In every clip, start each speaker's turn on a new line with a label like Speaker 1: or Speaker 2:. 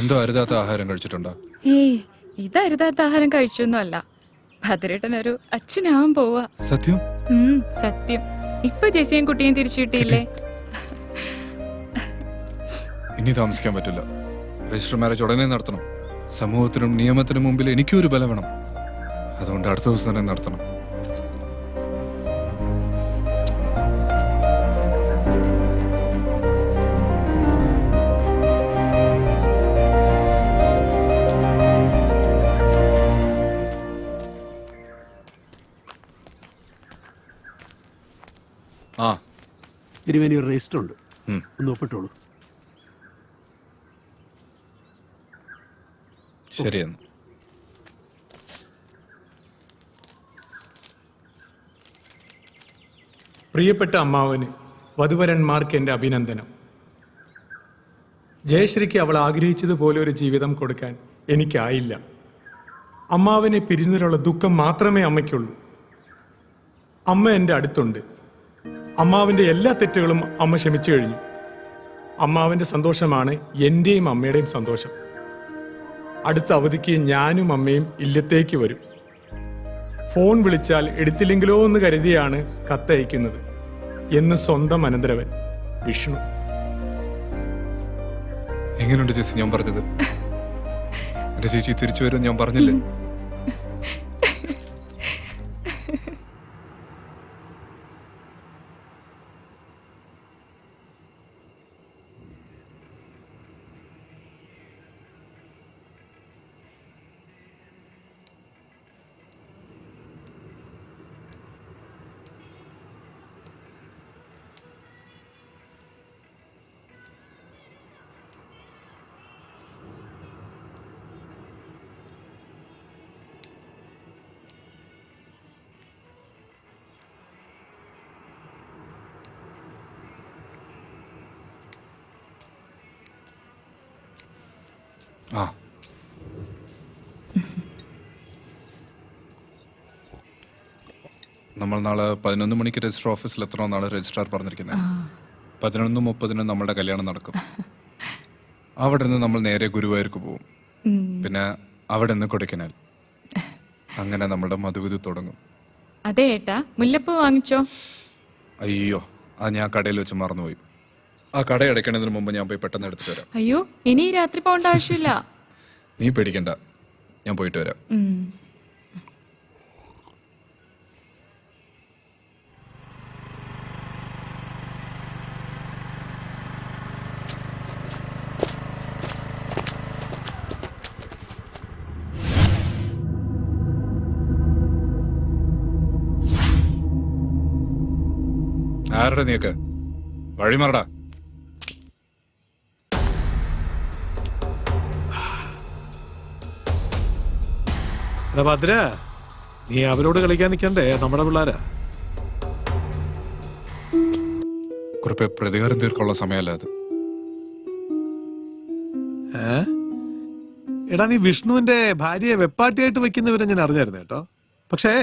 Speaker 1: എന്തോ അരുതാത്ത ആഹാരം കഴിച്ചിട്ടുണ്ടോ?
Speaker 2: ഏയ് ഇത് അരുതാത്ത ആഹാരം കഴിച്ചൊന്നുമല്ല. ഭദ്രേട്ടനൊരു അച്ഛനാവാൻ പോവാ.
Speaker 1: സത്യം?
Speaker 2: സത്യം. ഇപ്പൊ ജെസിയും കുട്ടിയും തിരിച്ചു കിട്ടിയില്ലേ?
Speaker 1: ഇനി താമസിക്കാൻ പറ്റില്ല. രജിസ്റ്റർ മാരേജ് ഉടനെ നടത്തണം. സമൂഹത്തിനും നിയമത്തിനും മുമ്പിൽ എനിക്കും ഒരു ബലം വേണം. അതുകൊണ്ട് അടുത്ത ദിവസം തന്നെ നടത്തണം. ആ
Speaker 3: തിരുവേനി ഒരു രജിസ്റ്റർ ഉണ്ട്, ഒന്ന് ഒപ്പിട്ടോളൂ.
Speaker 1: ശരിയെന്ന്.
Speaker 4: പ്രിയപ്പെട്ട അമ്മാവന് വധുവരന്മാർക്ക് എൻ്റെ അഭിനന്ദനം. ജയശ്രീക്ക് അവൾ ആഗ്രഹിച്ചതുപോലെ ഒരു ജീവിതം കൊടുക്കാൻ എനിക്കായില്ല. അമ്മാവനെ പിരിഞ്ഞതിലുള്ള ദുഃഖം മാത്രമേ അമ്മയ്ക്കുള്ളൂ. അമ്മ എൻ്റെ അടുത്തുണ്ട്. അമ്മാവിൻ്റെ എല്ലാ തെറ്റുകളും അമ്മ ക്ഷമിച്ചു കഴിഞ്ഞു. അമ്മാവിൻ്റെ സന്തോഷമാണ് എൻ്റെയും അമ്മയുടെയും സന്തോഷം. അടുത്ത അവധിക്ക് ഞാനും അമ്മയും ഇല്ലത്തേക്ക് വരും. ഫോൺ വിളിച്ചാൽ എടുത്തില്ലെങ്കിലോ എന്ന് കരുതിയാണ് കത്തയക്കുന്നത് എന്ന് സ്വന്തം അനന്തരവൻ വിഷ്ണു.
Speaker 1: എങ്ങനെയുണ്ട് ചേച്ചി ഞാൻ പറഞ്ഞത്? എന്റെ ചേച്ചി തിരിച്ചു വരും ഞാൻ പറഞ്ഞില്ലേ? ആ നമ്മൾ നാളെ 11 മണിക്ക് രജിസ്റ്റർ ഓഫീസിൽ എത്തണമെന്നാണ് രജിസ്ട്രാർ പറഞ്ഞിരിക്കുന്നത്. 11:30 നമ്മളുടെ കല്യാണം നടക്കും. അവിടെ നിന്ന് നമ്മൾ നേരെ ഗുരുവായൂർക്ക് പോകും. പിന്നെ അവിടെ നിന്ന് കൊടൈക്കനാൽ. അങ്ങനെ നമ്മളുടെ മധുവിധു തുടങ്ങും.
Speaker 2: അതെ ഏട്ടാ, മുല്ലപ്പൂ വാങ്ങിച്ചോ?
Speaker 1: അയ്യോ, അത് ഞാൻ കടയിൽ വെച്ച് മറന്നുപോയി. ആ കട അടയ്ക്കണതിന് മുമ്പ് ഞാൻ പോയി പെട്ടെന്ന് എടുത്തിട്ട് വരാം.
Speaker 2: അയ്യോ, ഇനി രാത്രി പോകേണ്ട ആവശ്യമില്ല.
Speaker 1: നീ പേടിക്കണ്ട, ഞാൻ പോയിട്ട് വരാം. ആരുടെ നീക്ക് വഴിമാറടാ.
Speaker 3: ഭദ്ര, നീ അവരോട് കളിക്കാൻ നിൽക്കണ്ടേ? നമ്മുടെ പിള്ളേരാ.
Speaker 1: കുറിപ്പ് പ്രതികാരം തീർക്കുള്ള സമയമല്ല അത്.
Speaker 3: എടാ, നീ വിഷ്ണുവിന്റെ ഭാര്യയെ വെപ്പാട്ടിയായിട്ട് വെക്കുന്നവരെ ഞാൻ അറിഞ്ഞായിരുന്നു കേട്ടോ. പക്ഷേ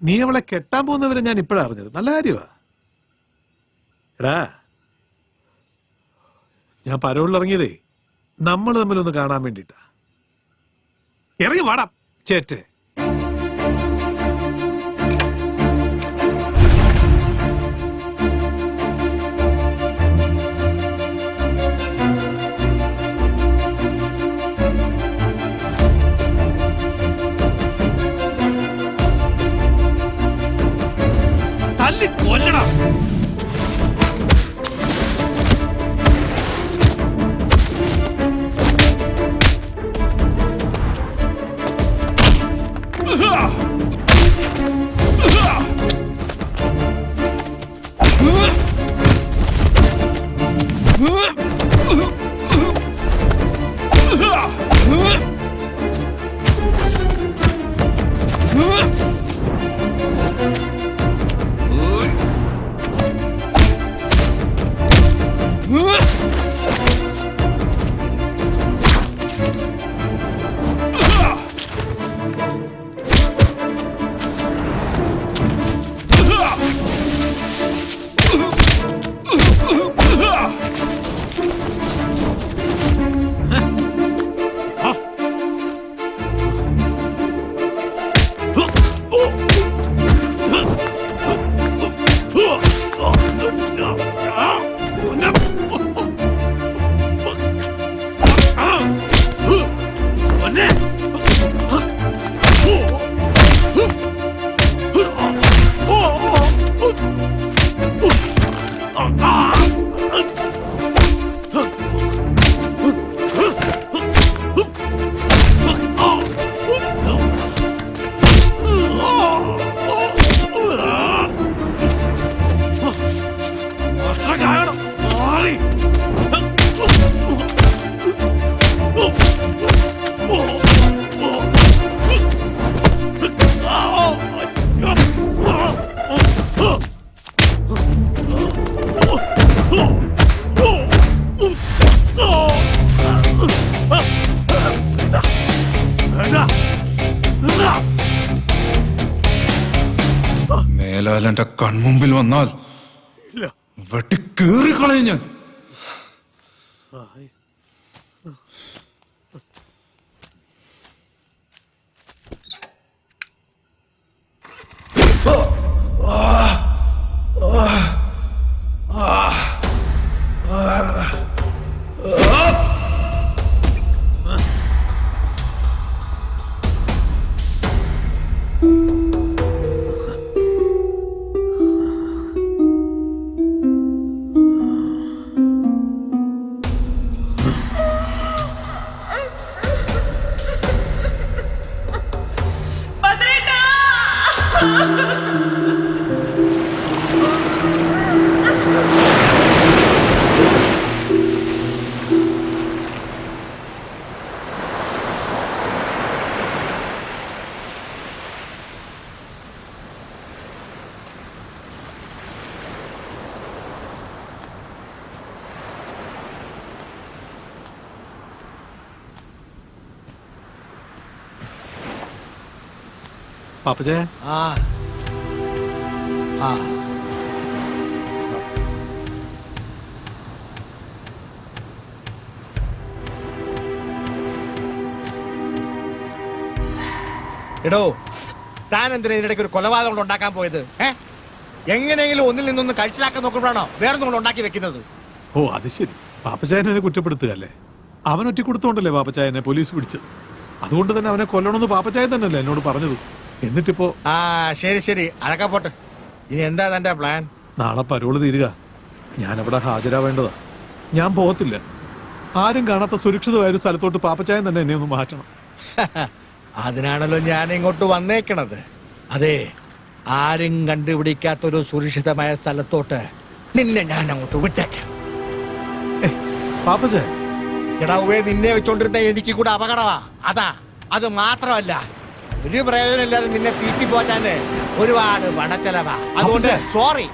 Speaker 3: നീ അവളെ കെട്ടാൻ പോകുന്നവരെ ഞാൻ ഇപ്പോഴാണ് അറിഞ്ഞത്. നല്ല കാര്യമാ. എടാ, ഞാൻ പരോളിൽ ഇറങ്ങിയതേ നമ്മൾ തമ്മിലൊന്ന് കാണാൻ വേണ്ടിട്ടാ. ഇറങ്ങി വാടാ ചേറ്റേ. തല്ലി കൊല്ലണം.
Speaker 1: ബിലാൽ എന്റെ കൺമുമ്പിൽ വന്നാൽ
Speaker 3: ഇല്ല.
Speaker 1: വെട്ടിക്കേറിക്കളയും ഞാൻ.
Speaker 3: പാപ്പച്ചേ,
Speaker 5: ആ ആ എടോ, താൻ എന്തിനാ ഇതിനിടയ്ക്ക് ഒരു കൊലപാതകം കൊണ്ട് ഉണ്ടാക്കാൻ പോയത്? എങ്ങനെയെങ്കിലും ഒന്നിൽ നിന്നൊന്ന് കഴിച്ചിലാക്കാൻ നോക്കുമ്പോഴാണോ വേറെ നമ്മൾ ഉണ്ടാക്കി വെക്കുന്നത്?
Speaker 3: ഓ അത് ശരി. പാപ്പച്ചായനെ കുറ്റപ്പെടുത്തുകയല്ലേ? അവൻ ഒറ്റ കൊടുത്തോണ്ടല്ലേ പാപ്പച്ചായനെ പോലീസ് പിടിച്ചത്. അതുകൊണ്ട് തന്നെ അവനെ കൊല്ലണമെന്ന് പാപ്പച്ചായ തന്നെയല്ലേ എന്നോട് പറഞ്ഞത്. എന്നിട്ടിപ്പോ
Speaker 5: ആ ശരി ശരി, അതൊക്കെ പോട്ടെ. ഇനി എന്താ തന്റെ പ്ലാൻ?
Speaker 3: നാളെ പരോള് തീരുക. ഞാനവിടെ ഹാജരാവേണ്ടതാ. ഞാൻ പോകത്തില്ല. ആരും കാണാത്ത സുരക്ഷിതമായ ഒരു സ്ഥലത്തോട്ട് പാപ്പച്ചായൻ തന്നെ എന്നെ ഒന്ന് മാറ്റണം.
Speaker 5: അതിനാണല്ലോ ഞാൻ ഇങ്ങോട്ട് വന്നേക്കണത്. അതെ, ആരും കണ്ടുപിടിക്കാത്തൊരു സുരക്ഷിതമായ സ്ഥലത്തോട്ട് നിന്നെ ഞാൻ അങ്ങോട്ട് വിട്ടേക്കാം.
Speaker 3: പാപ്പച്ചായ,
Speaker 5: എടാവേ, നിന്നെ വെച്ചോണ്ടിരുന്ന എനിക്ക് കൂടെ അപകടമാ. അതാ, അത് മാത്രമല്ല, ഒരു പ്രയോജനമില്ലാതെ നിന്നെ തീറ്റി പോറ്റാന് ഒരുപാട് പണച്ചെലവാ. അതുകൊണ്ട് സോറി.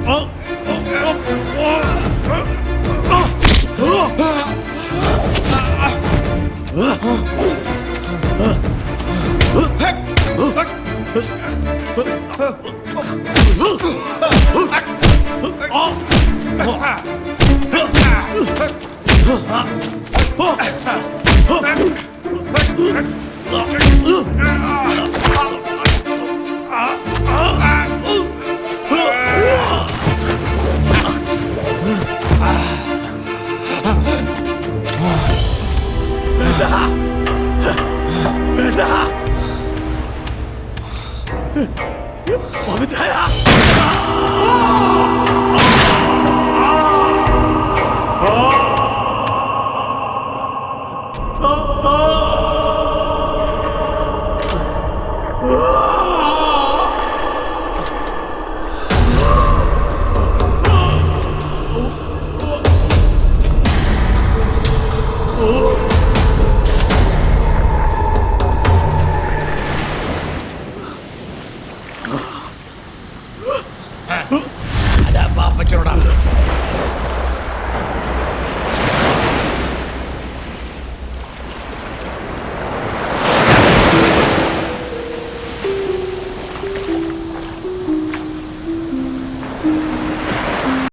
Speaker 3: Oh!